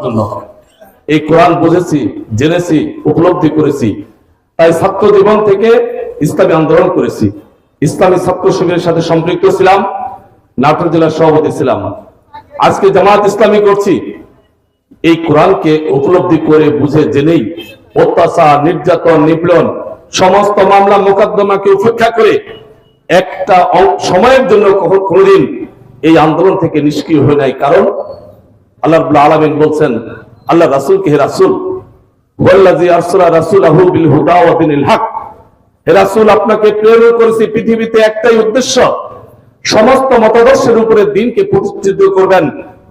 জন্য। এই কোরআন বুঝেছি, জেনেছি, উপলব্ধি করেছি, তাই ছাত্র জীবন থেকে ইসলামী আন্দোলন করেছি। ইসলামী ছাত্র শিবিরের সাথে সম্পৃক্ত ছিলাম, নাটোর জেলার সভাপতি ছিলাম। আজকে জামাত ইসলামী করছি। এই কোরআনকে উপলব্ধি করে বুঝে জেনেই অত্যাচার, নির্যাতন, নিপীড়ন, সমস্ত মামলা মোকদ্দমাকে উপেক্ষা করে একটা সময়ের জন্য কোনদিন এই আন্দোলন থেকে নিষ্ক্রিয় হয়ে নাই। কারণ আল্লাহ রাব্বুল আলামিন বলছেন, আল্লাহ রাসূলকে হে রাসূল, ওয়াল্লাযী আরসালা রাসূলাহু বিল হুদা ওয়া দিনিল হক, হে রাসূল আপনাকে প্রেরণ করেছি পৃথিবীতে একটাই উদ্দেশ্য, সমস্ত মতাদর্শের উপরে দ্বীনকে প্রতিষ্ঠিত করবেন,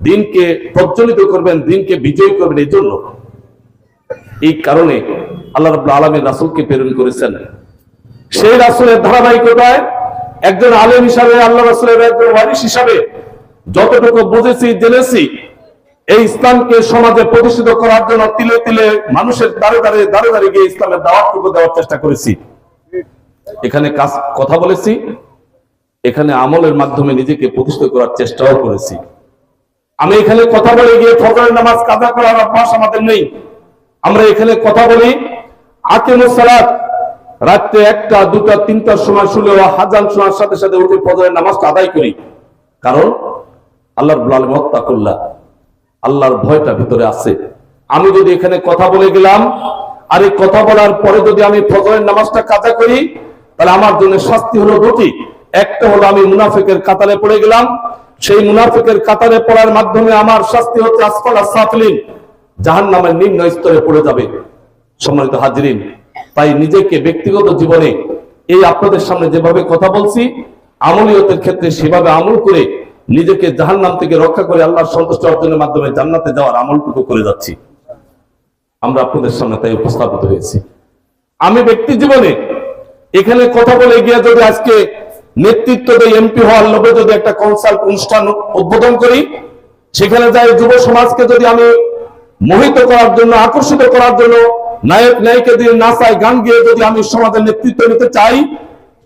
দ্বীনকে প্রজ্বলিত করবেন, দ্বীনকে বিজয়ী করবেন। এই জন্য, এই কারণে আল্লাহ রাব্বুল আলামিন রাসূলকে প্রেরণ করেছেন। সেই রাসূলের ধারাবাহিকতায় একজন আলেম হিসাবে, আল্লাহ রাসূলের একজন ওয়ারিস হিসাবে যতটুকু বুঝেছি, জেনেছি, এই ইসলামকে সমাজে প্রতিষ্ঠিত করার জন্য তিলে তিলে মানুষের দাঁড়ে দাঁড়ে গিয়ে ইসলামের দাওয়াতটুকু দেওয়ার চেষ্টা করেছি। এখানে কথা বলেছি, এখানে আমলের মাধ্যমে নিজেকে প্রতিষ্ঠিত করার চেষ্টাও করেছি। আমি এখানে কথা বলে গিয়ে ফজরের নামাজ কাজা করার অভ্যাস আমাদের নেই। আমরা এখানে কথা বলি আকিমুস সালাত, রাত্রে 1টা 2টা 3টার সময় শুলেও আযান শোনার সাথে সাথে উঠে ফজরের নামাজটা আদায় করি। কারণ আল্লাহ রাব্বুল আলামিন ওয়াত্তাকুল্লাহ, আল্লাহর ভয়টা ভিতরে আছে। আমি যদি এখানে কথা বলে গেলাম আর এই কথা বলার পরে যদি আমি ফজরের নামাজটা কাজা করি, তাহলে আমার জন্য শাস্তি হলো দুটি। একটা হলো আমি মুনাফিকের কাতারে পড়ে গেলাম, সেই মুনাফিকের কাতারে পড়ার মাধ্যমে আমার শাস্তি হচ্ছে আসফালাস সাফলিন, জাহান্নামের নিম্ন স্তরে পড়ে যাবে। সম্মানিত হাজরিন, তাই নিজেকে ব্যক্তিগত জীবনে এই আপনাদের সামনে যেভাবে কথা বলছি, আমলিয়তের ক্ষেত্রে সেভাবে আমল করে নিজেকে জাহান্নাম থেকে রক্ষা করে আল্লাহর সন্তুষ্টি অর্জনের মাধ্যমে জান্নাতে যাওয়ার আমলটুকু করে যাচ্ছি। আমরা আপনাদের সামনে তাই উপস্থাপিত হয়েছি। আমি ব্যক্তি জীবনে এখানে কথা বলে গিয়ে যদি আজকে নেতৃত্ব দিয়ে এমপি হওয়ার লোভে যদি একটা কনসাল্ট অনুষ্ঠান উদ্বোধন করি, সেখানে যাই যুব সমাজকে যদি আমি মোহিত করার জন্য, আকর্ষিত করার জন্য নায়ক নায়িকা দিয়ে নাচায়, গান গিয়ে যদি আমি সমাজের নেতৃত্ব নিতে চাই,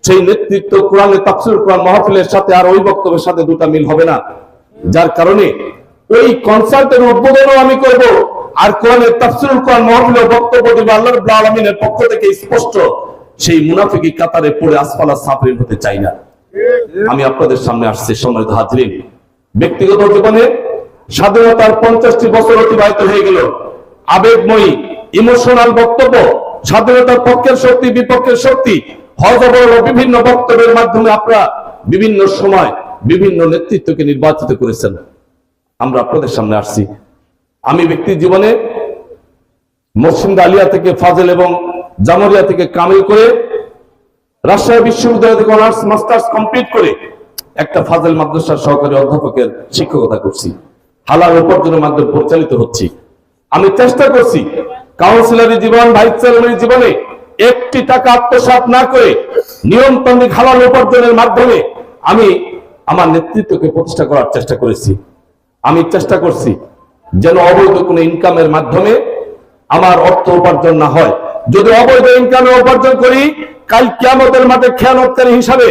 সেই নেতৃত্ব কোরআনের তাফসীরুল কোরআন মাহফিলের সাথে আর ওই বক্তব্যের সাথে দুটা মিল হবে না। যার কারণে ওই কনসার্টের উদ্বোধনও আমি করব, আর কোরআনের তাফসীরুল কোরআন মাহফিলের বক্তব্য দেব আল্লাহ রাব্বুল আলামিনের পক্ষ থেকে স্পষ্ট। সেই মুনাফিকি কাতারে পড়ে আসফালাস সাফলিন হতে চাই না। আমি আপনাদের সামনে আসছি। সম্মানিত হাজরিন, ব্যক্তিগত জীবনে স্বাধীনতার 50টি বছর অতিবাহিত হয়ে গেল। আবেগময়ী ইমোশনাল বক্তব্য, স্বাধীনতার পক্ষের শক্তি, বিপক্ষের শক্তি, হযবরল বিভিন্ন বক্তব্যের মাধ্যমে আপনারা বিভিন্ন সময় বিভিন্ন নেতৃত্বকে নির্বাচিত করেছেন। আমরা আপনাদের সামনে আসছি। আমি ব্যক্তি জীবনে মসজিদ আলিয়া থেকে ফাজেল এবং জামরিয়া থেকে কামিল করে, রাজশাহী বিশ্ববিদ্যালয় থেকে অনার্স মাস্টার্স কমপ্লিট করে একটা ফাজেল মাদ্রাসার সহকারী অধ্যাপকের শিক্ষকতা করছি। হালাল উপার্জনের মাধ্যমে পরিচালিত হচ্ছি। আমি চেষ্টা করছি কাউন্সিলরি জীবন, ভাইস চেয়ারম্যান জীবনে একটি টাকা আত্মসাৎ না করে নিয়মতান্ত্রিক হালাল উপার্জনের মাধ্যমে আমি আমার নেতৃত্বকে প্রতিষ্ঠা করার চেষ্টা করেছি। আমি চেষ্টা করছি যেন অবৈধ কোনো ইনকামের মাধ্যমে আমার অর্থ উপার্জন না হয়। যদি অবৈধ ইনকামে উপার্জন করি, কাল কিয়ামতের মাঠে খেয়ানতকারী হিসাবে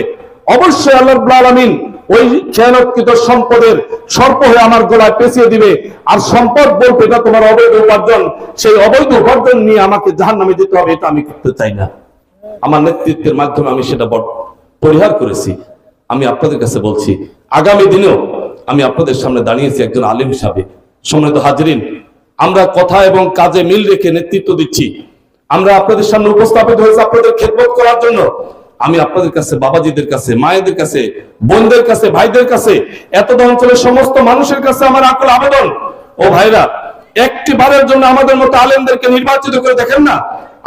অবশ্যই আল্লাহ রাব্বুল আলামিন ওই খেয়ানতকৃত সম্পদের সর্প হয়ে আমার গলায় পেঁচিয়ে দিবে। আর সম্পদ বলতে এটা তোমার অবৈধ উপার্জন, সেই অবৈধ উপার্জন নিয়ে আমাকে জাহান্নামে যেতে হবে, এটা আমি করতে চাই না। আমার নেতৃত্বের মাধ্যমে আমি সেটা পরিহার করেছি। আমি আপনাদের কাছে বলছি, আগামী দিনেও আমি আপনাদের সামনে দাঁড়িয়েছি একজন আলেম হিসাবে। সম্মানিত হাজরিন, আমরা কথা এবং কাজে মিল রেখে নেতৃত্ব দিচ্ছি। আমরা আপনাদের সামনে উপস্থাপিত হয়েছে আপনাদের খেদমত করার জন্য। আমি আপনাদের কাছে, বাবাজিদের কাছে, মায়েদের কাছে, বোনদের কাছে, ভাইদের কাছে, এতটা অঞ্চলের সমস্ত মানুষের কাছে আমার আকুল আবেদন, ও ভাইরা, একটি বারের জন্য আমাদের মতো আলেমদেরকে নির্বাচিত করে দেখেন না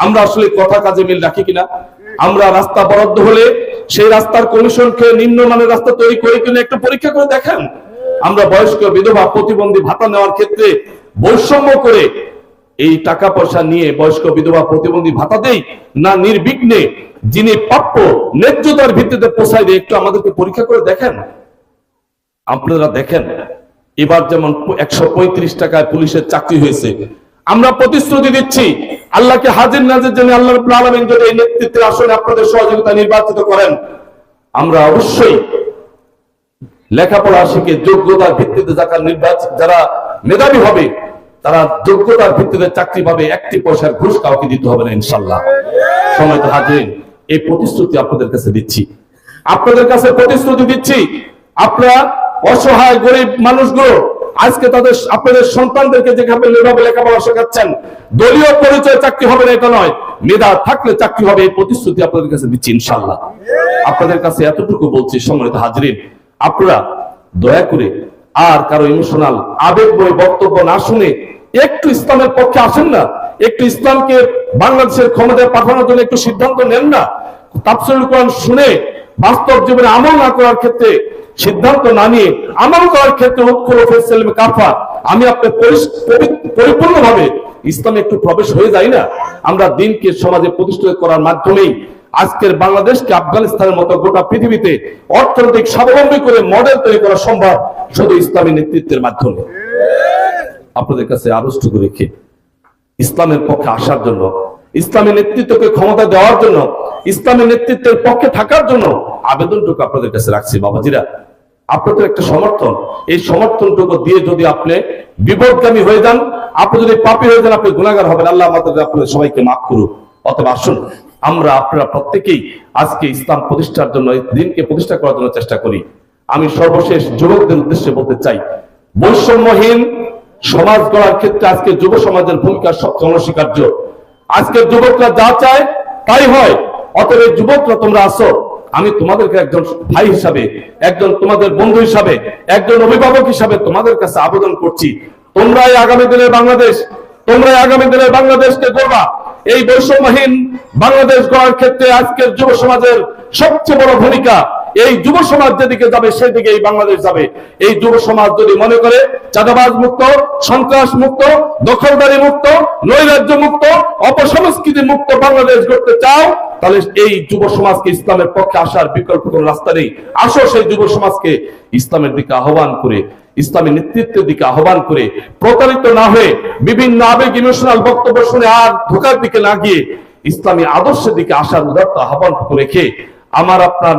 আমরা আসলে কথা কাজে মিল রাখি কিনা। আমরা রাস্তা বরাদ্দ হলে সেই রাস্তার কমিশনকে নিম্নমানের রাস্তা তৈরি করে কিনা একটু পরীক্ষা করে দেখেন। আমরা বয়স্ক, বিধবা, প্রতিবন্ধী ভাতা নেওয়ার ক্ষেত্রে বৈষম্য করে এই টাকা পয়সা নিয়ে বয়স্ক, বিধবা, প্রতিবন্ধী ভাতা দেই না নির্বিঘ্নে যিনি প্রাপ্য ন্যায্যতার ভিত্তিতে পৌঁছায় দেয়, একটু আমাদেরকে পরীক্ষা করে দেখেন। আপনারা দেখেন, এবার যেমন 135 টাকায় পুলিশের চাকরি হয়েছে। আমরা প্রতিশ্রুতি দিচ্ছি, আল্লাহকে হাজির নাজির জন্য আল্লাহ রাব্বুল আলামিন যদি এই নেতৃত্বের আসনে আপনাদের সহযোগিতা নির্বাচিত করেন, আমরা অবশ্যই লেখাপড়া শিখে যোগ্যতার ভিত্তিতে যারা মেধাবী হবে তারা যোগ্যতার ভিত্তিতে চাকরি পাবে, একটি পয়সার ঘুষ কাউকে দিতে হবে না ইনশাল্লাহ। সময় তো হাজির, এই প্রতিশ্রুতি আপনাদের কাছে দিচ্ছি, আপনাদের কাছে প্রতিশ্রুতি দিচ্ছি। আপনারা অসহায় গরিব মানুষগুলো আজকে তাদের আপনাদের সন্তানদেরকে যেভাবে লেখাপড়া শেখাচ্ছেন, দলীয় পরিচয় চাকরি হবে না এটা নয়, মেধা থাকলে চাকরি হবে, এই প্রতিশ্রুতি আপনাদের কাছে দিচ্ছি ইনশাল্লাহ। আপনাদের কাছে এতটুকু বলছি সম্মানিত হাজরিন, আপনারা দয়া করে আর কারো ইমোশনাল আবেগময় বক্তব্য না শুনে একটু ইসলামের পক্ষে আসেন না, একটু ইসলামকে বাংলাদেশের ক্ষমতায় পাঠানোর জন্য একটু সিদ্ধান্ত নেন না। তাফসীরুল কোরআন শুনে বাস্তব জীবনে আমল না করার ক্ষেত্রে, সিদ্ধান্ত না নিয়ে আমল করার ক্ষেত্রে কাফা আমি আপনার পরিপূর্ণভাবে ইসলামে একটু প্রবেশ হয়ে যাই না, আমরা দিনকে সমাজে প্রতিষ্ঠিত করার মাধ্যমেই আজকের বাংলাদেশকে আফগানিস্তানের মতো গোটা পৃথিবীতে অর্থনৈতিক স্বাবলম্বী করে মডেল তৈরি করা সম্ভব শুধু ইসলামী নেতৃত্বের মাধ্যমে। আপনাদের কাছে আরজটুকু রেখে ইসলামের পক্ষে আসার জন্য, ইসলামী নেতৃত্বকে ক্ষমতা দেওয়ার জন্য, ইসলামী নেতৃত্বের পক্ষে থাকার জন্য আবেদনটুকু আপনাদের কাছে রাখছি। বাবাজিরা, আপনাদের একটা সমর্থন, এই সমর্থনটুকু দিয়ে যদি আপনি বিপদগামী হয়ে যান, আপনি যদি পাপী হয়ে যান, আপনি গুনাহগার হবেন। আল্লাহ আমাদের আপনাদের সবাইকে মাফ করুন। অথবা আসুন আমরা আপনারা প্রত্যেকেই আজকে ইসলাম প্রতিষ্ঠার জন্য, দিনকে প্রতিষ্ঠা করার জন্য চেষ্টা করি। আমি সর্বশেষ যুবকদের উদ্দেশ্যে বলতে চাই, বৈষম্যহীন সমাজ গড়ার ক্ষেত্রে আজকে যুব সমাজের ভূমিকা সবচেয়ে অনস্বীকার্য। আজকের যুবকরা যা চায় তাই হয়। অতএব যুবকরা তোমরা আসো, আমি তোমাদেরকে একজন ভাই হিসাবে, একজন তোমাদের বন্ধু হিসাবে, একজন অভিভাবক হিসাবে তোমাদের কাছে আবেদন করছি, তোমরাই আগামী দিনের বাংলাদেশ, তোমরাই আগামী দিনের বাংলাদেশকে গড়বা। এই বৈষম্যহীন বাংলাদেশ গড়ার ক্ষেত্রে আজকের যুব সমাজের সবচেয়ে বড় ভূমিকা। এই যুব সমাজ যেদিকে যাবে সেই দিকে এই বাংলাদেশ যাবে। এই যুব সমাজ যদি মনে করে চাঁদাবাজ মুক্ত, সন্ত্রাস মুক্ত, দখলদারি মুক্ত, নৈরাজ্য মুক্ত, অপসংস্কৃতি মুক্ত বাংলাদেশ গড়তে চাও, তাহলে এই যুব সমাজকে ইসলামের পক্ষে আসার বিকল্প কোন রাস্তা নেই। আসো সেই যুব সমাজকে ইসলামের দিকে আহ্বান করে, ইসলামী নেতৃত্বের দিকে আহ্বান করে প্রতারিত না হয়ে বিভিন্ন আবেগ ইমোশনাল বক্তব্য শুনে আর ধোকার দিকে না গিয়ে ইসলামী আদর্শের দিকে আসার উদাত্ত আহ্বান রেখে আমার আপনার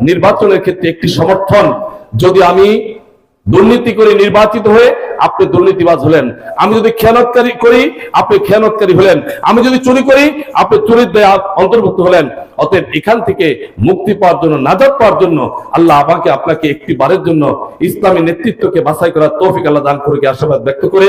নির্বাচনের ক্ষেত্রে একটি সমর্থন, যদি আমি দুর্নীতি করে নির্বাচিত হয়ে আপনি দুর্নীতিবাজ হলেন, আমি যদি খেয়ানতকারী করি আপনি খেয়ানতকারী হলেন, আমি যদি চুরি করি আপনি চুরির দায়ে অন্তর্ভুক্ত হলেন। অতএব এখান থেকে মুক্তি পাওয়ার জন্য, নাজাত পাওয়ার জন্য আল্লাহ আমাকে আপনাকে একটি বারের জন্য ইসলামী নেতৃত্বকে বাছাই করার তৌফিক আল্লাহ দান করে আশীর্বাদ ব্যক্ত করে